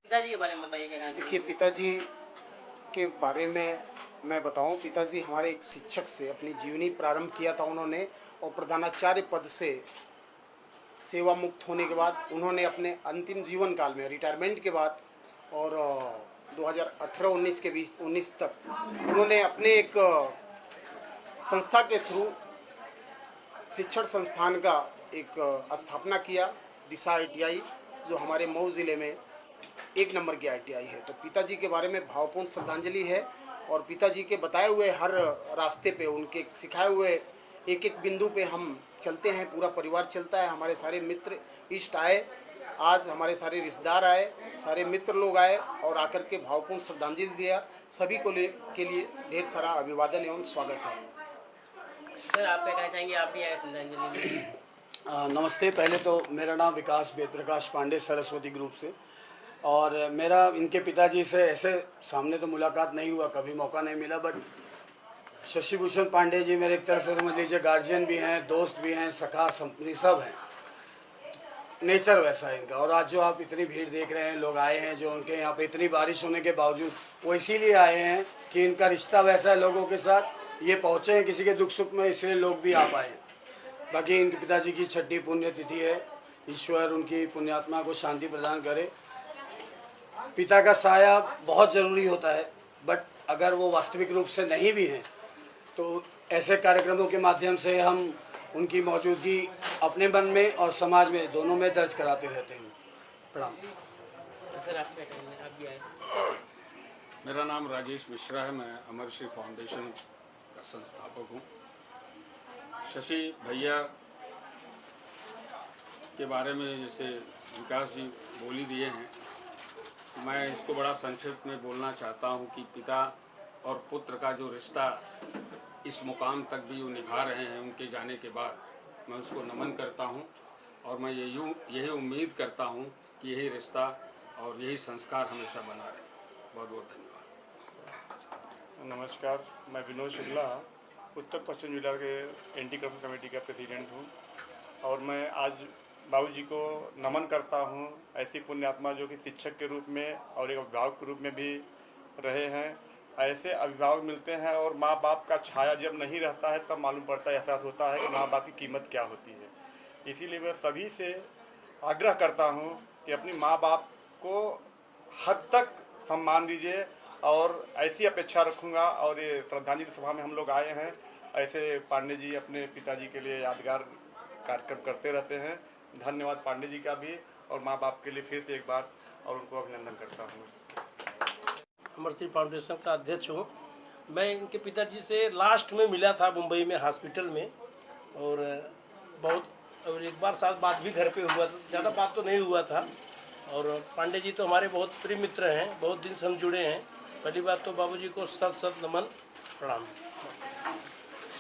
पिताजी के बारे में बताइए, क्या कहना देखिए, चाहिए? पिताजी के बारे में मैं बताऊं, पिताजी हमारे एक शिक्षक से अपनी जीवनी प्रारंभ किया था उन्होंने, और प्रधानाचार्य पद से सेवा मुक्त होने के बाद उन्होंने अपने अंतिम जीवन काल में रिटायरमेंट के बाद और 2018-19 के बीच 19 तक उन्होंने अपने एक संस्था के थ्रू शिक्षण संस्थान का एक स्थापना किया, दिशा आईटीआई, जो हमारे मऊ ज़िले में 1 नंबर की आईटीआई है। तो पिताजी के बारे में भावपूर्ण श्रद्धांजलि है, और पिताजी के बताए हुए हर रास्ते पे, उनके सिखाए हुए एक एक बिंदु पे हम चलते हैं, पूरा परिवार चलता है। हमारे सारे मित्र इष्ट आए, आज हमारे सारे रिश्तेदार आए, सारे मित्र लोग आए और आकर के भावपूर्ण श्रद्धांजलि दिया। सभी को के लिए ढेर सारा अभिवादन एवं स्वागत है। सर, आप क्या कहना चाहेंगे? आप भी आए श्रद्धांजलि में। नमस्ते। पहले तो मेरा नाम विकास वेद प्रकाश पांडे, सरस्वती ग्रुप से, और मेरा इनके पिताजी से ऐसे सामने तो मुलाकात नहीं हुआ, कभी मौका नहीं मिला, बट शशि भूषण पांडे जी मेरे एक तरह से समझ लीजिए गार्जियन भी हैं, दोस्त भी हैं, सखा संपत्ति सब हैं। नेचर वैसा है इनका। और आज जो आप इतनी भीड़ देख रहे हैं, लोग आए हैं जो उनके यहाँ पे इतनी बारिश होने के बावजूद वो इसीलिए आए हैं कि इनका रिश्ता वैसा है लोगों के साथ, ये पहुँचे हैं किसी के दुख सुख में, इसलिए लोग भी आ पाए हैं। बाकी इनके पिताजी की 6ठी पुण्यतिथि है, ईश्वर उनकी पुण्यात्मा को शांति प्रदान करे। पिता का साया बहुत ज़रूरी होता है, बट अगर वो वास्तविक रूप से नहीं भी हैं तो ऐसे कार्यक्रमों के माध्यम से हम उनकी मौजूदगी अपने मन में और समाज में दोनों में दर्ज कराते रहते हैं। प्रणाम। सर, आप क्या कहेंगे? आप भी आए। मेरा नाम राजेश मिश्रा है, मैं अमरश्री फाउंडेशन का संस्थापक हूँ। शशि भैया के बारे में जैसे विकास जी बोल ही दिए हैं, मैं इसको बड़ा संक्षिप्त में बोलना चाहता हूँ कि पिता और पुत्र का जो रिश्ता इस मुकाम तक भी वो निभा रहे हैं उनके जाने के बाद, मैं उसको नमन करता हूँ। और मैं यही उम्मीद करता हूँ कि यही रिश्ता और यही संस्कार हमेशा बना रहे। बहुत बहुत धन्यवाद। नमस्कार, मैं विनोद शुक्ला उत्तर पश्चिम जिला के एंटी करप्शन कमेटी का प्रेसिडेंट हूँ, और मैं आज बाबूजी को नमन करता हूँ। ऐसी पुण्यात्मा जो कि शिक्षक के रूप में और एक अभिभावक के रूप में भी रहे हैं। ऐसे अभिभावक मिलते हैं और माँ बाप का छाया जब नहीं रहता है तब मालूम पड़ता है, एहसास होता है कि माँ बाप की कीमत क्या होती है। इसीलिए मैं सभी से आग्रह करता हूँ कि अपनी माँ बाप को हद तक सम्मान दीजिए, और ऐसी अपेक्षा रखूँगा। और ये श्रद्धांजलि सभा में हम लोग आए हैं, ऐसे पांडे जी अपने पिताजी के लिए यादगार कार्यक्रम करते रहते हैं। धन्यवाद पांडे जी का भी और माँ बाप के लिए फिर से एक बार और उनको अभिनंदन करता हूँ। अमरसिंह फाउंडेशन का अध्यक्ष हूँ। मैं इनके पिताजी से लास्ट में मिला था मुंबई में हॉस्पिटल में, और एक बार साथ बात भी घर पे हुआ था, ज़्यादा बात तो नहीं हुआ था। और पांडे जी तो हमारे बहुत प्रिय मित्र हैं, बहुत दिन से हम जुड़े हैं। पहली बात तो बाबूजी को सत सत नमन प्रणाम।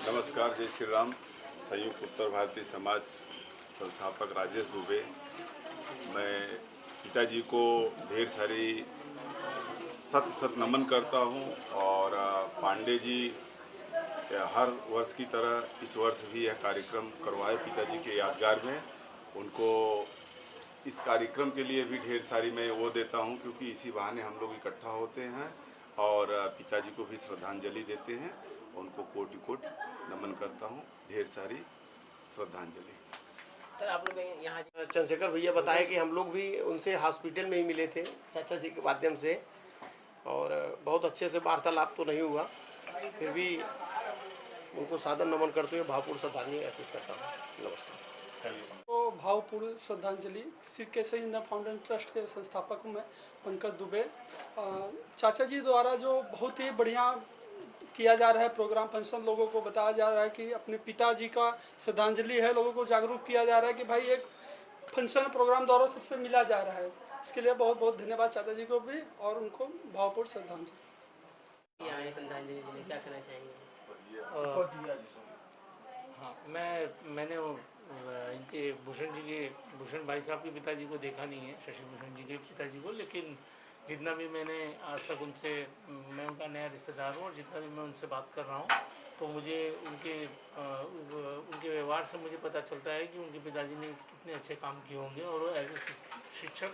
नमस्कार, जय श्री राम। संयुक्त उत्तर भारतीय समाज संस्थापक राजेश दुबे। मैं पिताजी को ढेर सारी सत नमन करता हूं और पांडे जी हर वर्ष की तरह इस वर्ष भी यह कार्यक्रम करवाए पिताजी के यादगार में। उनको इस कार्यक्रम के लिए भी ढेर सारी मैं वो देता हूं, क्योंकि इसी बहाने हम लोग इकट्ठा होते हैं और पिताजी को भी श्रद्धांजलि देते हैं। उनको कोटि कोटि नमन करता हूं, ढेर सारी श्रद्धांजलि। सर आप लोग यहाँ चंद्रशेखर भैया बताए कि हम लोग भी उनसे हॉस्पिटल में ही मिले थे चाचा जी के माध्यम से, और बहुत अच्छे से वार्तालाप तो नहीं हुआ, फिर भी उनको सादर नमन करते हुए भावपूर्ण श्रद्धांजलि अर्पित करता हूँ। नमस्कार। तो भावपूर्ण श्रद्धांजलि। श्री केसरी नंदन फाउंडेशन ट्रस्ट के संस्थापक हूँ मैं, पंकज दुबे। चाचा जी द्वारा जो बहुत ही बढ़िया किया जा रहा है प्रोग्राम, फंक्शन, लोगों को बताया जा रहा है कि अपने पिताजी का श्रद्धांजलि है, लोगों को जागरूक किया जा रहा है कि भाई एक फंक्शन प्रोग्राम द्वारा सबसे मिला जा रहा है। इसके लिए बहुत बहुत धन्यवाद चाचा जी को भी और उनको भावपूर्ण श्रद्धांजलि। यहाँ श्रद्धांजलि देने क्या कहना चाहेंगे? हाँ, मैंने इनके भूषण भाई साहब के पिताजी को देखा नहीं है, शशि भूषण जी के पिताजी को, लेकिन जितना भी मैंने आज तक उनसे, मैं उनका नया रिश्तेदार हूँ और जितना भी मैं उनसे बात कर रहा हूँ तो मुझे उनके व्यवहार से मुझे पता चलता है कि उनके पिताजी ने कितने अच्छे काम किए होंगे और एज ए शिक्षक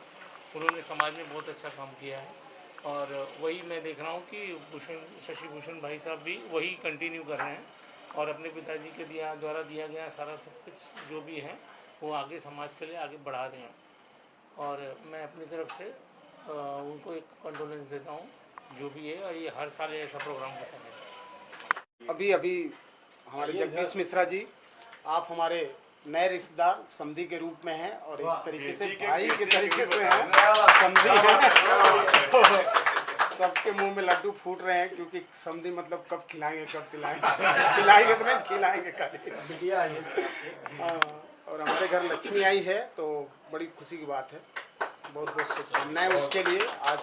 उन्होंने समाज में बहुत अच्छा काम किया है। और वही मैं देख रहा हूँ कि शशि भूषण भाई साहब भी वही कंटिन्यू कर रहे हैं और अपने पिताजी के द्वारा दिया गया सारा सब कुछ जो भी है वो आगे समाज के लिए आगे बढ़ा रहे हैं। और मैं अपनी तरफ से उनको एक कंडोलेंस देता हूँ जो भी है, और ये हर साल ऐसा प्रोग्राम होता है। अभी हमारे जगदीश मिश्रा जी, आप हमारे नए रिश्तेदार समधी के रूप में हैं और एक तरीके से भाई के तरीके से हैं, समधी हैं। सबके मुंह में लड्डू फूट रहे हैं, क्योंकि समधी मतलब कब खिलाएंगे कब पिलाएंगे, खिलाएंगे तो नहीं खिलाएंगे खाली। और हमारे घर लक्ष्मी आई है तो बड़ी खुशी की बात है। बहुत बहुत शुभकामनाएं उसके लिए। आज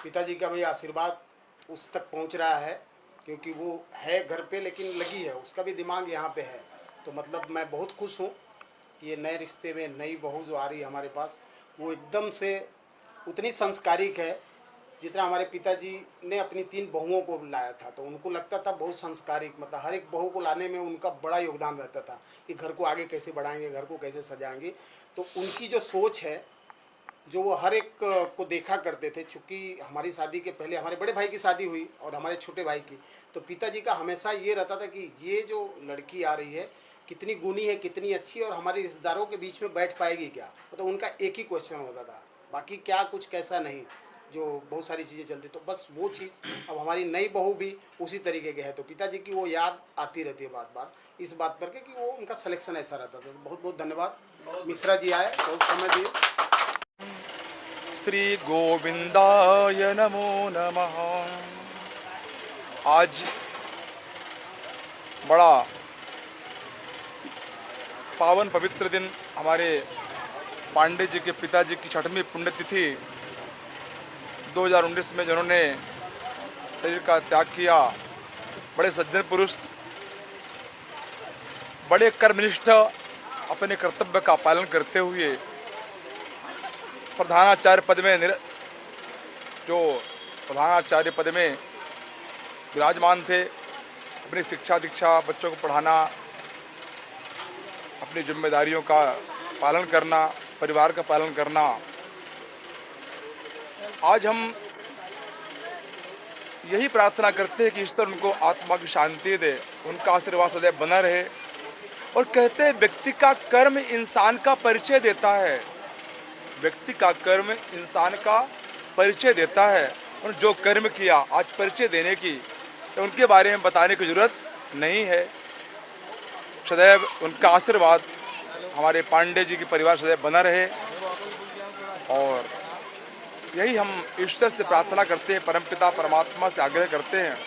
पिताजी का भी आशीर्वाद उस तक पहुंच रहा है, क्योंकि वो है घर पे लेकिन लगी है, उसका भी दिमाग यहाँ पे है। तो मतलब मैं बहुत खुश हूँ ये नए रिश्ते में नई बहू जो आ रही है हमारे पास, वो एकदम से उतनी संस्कारिक है जितना हमारे पिताजी ने अपनी 3 बहुओं को लाया था। तो उनको लगता था बहुत संस्कारिक, मतलब हर एक बहू को लाने में उनका बड़ा योगदान रहता था कि घर को आगे कैसे बढ़ाएंगे, घर को कैसे सजाएंगे। तो उनकी जो सोच है, जो वो हर एक को देखा करते थे। चूँकि हमारी शादी के पहले हमारे बड़े भाई की शादी हुई और हमारे छोटे भाई की, तो पिताजी का हमेशा ये रहता था कि ये जो लड़की आ रही है कितनी गुणी है, कितनी अच्छी, और हमारे रिश्तेदारों के बीच में बैठ पाएगी क्या। मतलब उनका एक ही क्वेश्चन होता था, बाकी क्या कुछ कैसा नहीं, जो बहुत सारी चीज़ें चलती। तो बस वो चीज़ अब हमारी नई बहू भी उसी तरीके के है। तो पिताजी की वो याद आती रहती है बार बार इस बात पर कि वो उनका सिलेक्शन ऐसा रहता था। तो बहुत बहुत धन्यवाद मिश्रा जी आए, बहुत समय दिए। श्री गोविंदाय नमो नमः। आज बड़ा पावन पवित्र दिन, हमारे पांडे जी के पिताजी की 6वीं पुण्यतिथि 2019 में जिन्होंने शरीर का त्याग किया। बड़े सज्जन पुरुष, बड़े कर्मनिष्ठ, अपने कर्तव्य का पालन करते हुए प्रधानाचार्य पद में विराजमान थे। अपनी शिक्षा दीक्षा, बच्चों को पढ़ाना, अपनी जिम्मेदारियों का पालन करना, परिवार का पालन करना। आज हम यही प्रार्थना करते हैं कि ईश्वर उनको आत्मा की शांति दे, उनका आशीर्वाद सदैव बना रहे। और कहते हैं व्यक्ति का कर्म इंसान का परिचय देता है, व्यक्ति का कर्म इंसान का परिचय देता है। और जो कर्म किया आज परिचय देने की, तो उनके बारे में बताने की जरूरत नहीं है। सदैव उनका आशीर्वाद हमारे पांडे जी के परिवार सदैव बना रहे, और यही हम ईश्वर से प्रार्थना करते हैं, परमपिता परमात्मा से आग्रह करते हैं।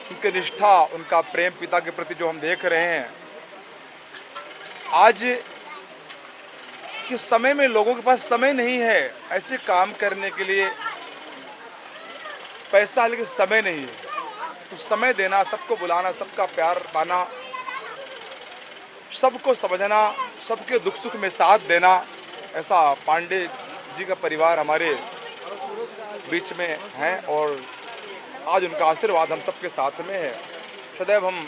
उनकी निष्ठा, उनका प्रेम पिता के प्रति जो हम देख रहे हैं, आज के समय में लोगों के पास समय नहीं है ऐसे काम करने के लिए, पैसा लेकिन समय नहीं है। तो समय देना, सबको बुलाना, सबका प्यार पाना, सबको समझना, सबके दुख सुख में साथ देना, ऐसा पांडे जी का परिवार हमारे बीच में है, और आज उनका आशीर्वाद हम सबके साथ में है। सदैव हम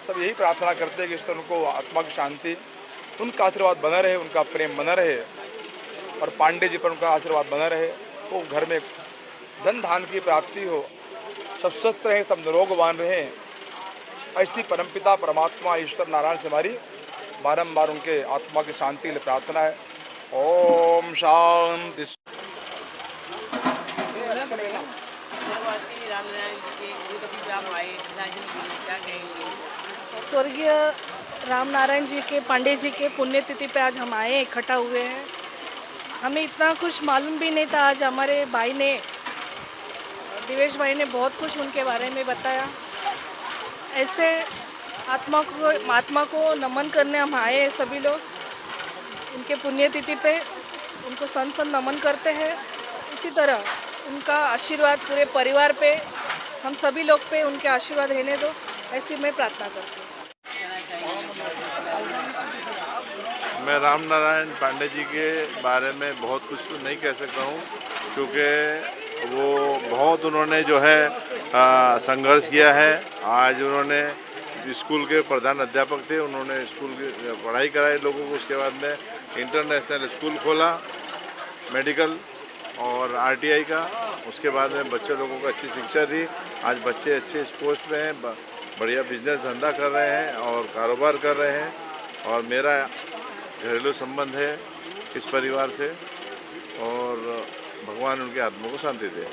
सब यही प्रार्थना करते हैं कि ईश्वर उनको आत्मा की शांति, उनका आशीर्वाद बना रहे, उनका प्रेम बना रहे, और पांडे जी पर उनका आशीर्वाद बना रहे। वो घर में धन धान की प्राप्ति हो, सब स्वस्थ रहें, सब निरोगवान रहें, ऐसी परमपिता परमात्मा ईश्वर नारायण से हमारी बारंबार उनके आत्मा की शांति के लिए प्रार्थना है। ओम शांति। स्वर्गीय राम नारायण जी के, पांडे जी के पुण्यतिथि पे आज हम आए, इकट्ठा हुए हैं। हमें इतना कुछ मालूम भी नहीं था। आज हमारे भाई ने, दिवेश भाई ने बहुत कुछ उनके बारे में बताया। ऐसे आत्मा को नमन करने हम आए हैं सभी लोग। उनके पुण्यतिथि पे उनको सन नमन करते हैं। इसी तरह उनका आशीर्वाद पूरे परिवार पे, हम सभी लोग पे उनके आशीर्वाद रहने दो, ऐसी मैं प्रार्थना करती हूँ। मैं राम नारायण पांडे जी के बारे में बहुत कुछ तो नहीं कह सकता हूँ, क्योंकि वो बहुत उन्होंने जो है संघर्ष किया है। आज उन्होंने स्कूल के प्रधान अध्यापक थे, उन्होंने स्कूल की पढ़ाई कराई लोगों को। उसके बाद में इंटरनेशनल स्कूल खोला, मेडिकल और आरटीआई का। उसके बाद में बच्चे लोगों को अच्छी शिक्षा दी। आज बच्चे अच्छे इस पोस्ट पे हैं, बढ़िया बिजनेस धंधा कर रहे हैं और कारोबार कर रहे हैं। और मेरा घरेलू संबंध है इस परिवार से, और भगवान उनके आत्मा को शांति दे।